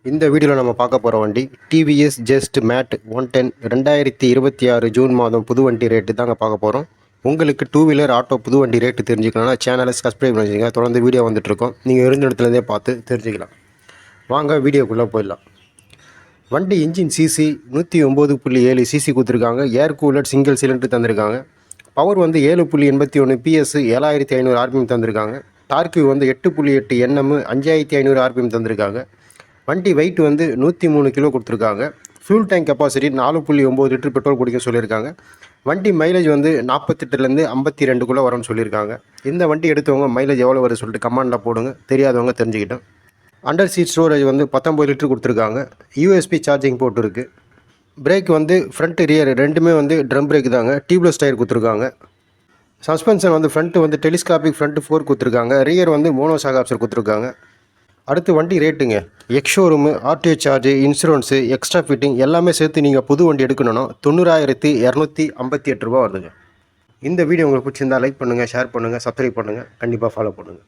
இந்த வீடியோவில் நம்ம பார்க்க போகிற வண்டி டிவிஎஸ் ஜஸ்ட் மேட் 110 2026 ஜூன் மாதம் புது வண்டி ரேட்டு தாங்க பார்க்க போகிறோம். உங்களுக்கு டூ வீலர் ஆட்டோ புது வண்டி ரேட்டு தெரிஞ்சுக்கணும்னா சேனலை சப்ஸ்கிரைப் பண்ணி வச்சுக்கோங்க. தொடர்ந்து வீடியோ வந்துட்டுருக்கோம், நீங்கள் இருந்த இடத்துலேருந்தே பார்த்து தெரிஞ்சுக்கலாம். வாங்க வீடியோக்குள்ளே போயிடலாம். வண்டி இன்ஜின் சிசி 109.7 சிசி கொடுத்துருக்காங்க. ஏர் கூலர் சிங்கிள் சிலிண்டர் தந்திருக்காங்க. பவர் வந்து 7.81 பிஎஸ் 7500 ஆர்பிஎம் தந்திருக்காங்க. டார்க்கு வந்து 8.8 என்எம் 5500 ஆர்பிஎம் தந்திருக்காங்க. வண்டி வெயிட் வந்து 103 கிலோ கொடுத்துருக்காங்க. Fuel tank capacity 4.9 litre petrol குடிக்க சொல்லியிருக்காங்க. வண்டி மைலேஜ் வந்து 48லேருந்து 52 வரும்னு சொல்லியிருக்காங்க. இந்த வண்டி எடுத்தவங்க மைலேஜ் எவ்வளோ வருது சொல்லிட்டு கமெண்டில் போடுங்க, தெரியாதவங்க தெரிஞ்சுக்கிட்டோம். அண்டர் சீட் ஸ்டோரேஜ் வந்து 19 லிட்டர் கொடுத்துருக்காங்க. யூஎஸ்பி சார்ஜிங் போர்ட் இருக்குது. பிரேக் வந்து ஃப்ரண்ட் ரியர் ரெண்டுமே வந்து ட்ரம் பிரேக் தாங்க. டியூப்லெஸ் டயர் கொடுத்துருக்காங்க. சஸ்பென்ஷன் வந்து ஃப்ரண்ட்டு வந்து டெலிஸ்காபிக் ஃப்ரண்ட் 4 கொடுத்துருக்காங்க. ரியர் வந்து மோனோ ஷாக் ஆப்ஷன் கொடுத்துருக்காங்க. அடுத்து வண்டி ரேட்டுங்க. Ex showroom, RTO charge, insurance, extra fitting எல்லாமே சேர்த்து நீங்கள் புது வண்டி எடுக்கணும்னா 90,258 ரூபா வருதுங்க. இந்த வீடியோ உங்களுக்கு பிடிச்சிருந்தா லைக் பண்ணுங்கள், ஷேர் பண்ணுங்கள், சப்ஸ்கிரைப் பண்ணுங்கள், கண்டிப்பாக ஃபாலோ பண்ணுங்கள்.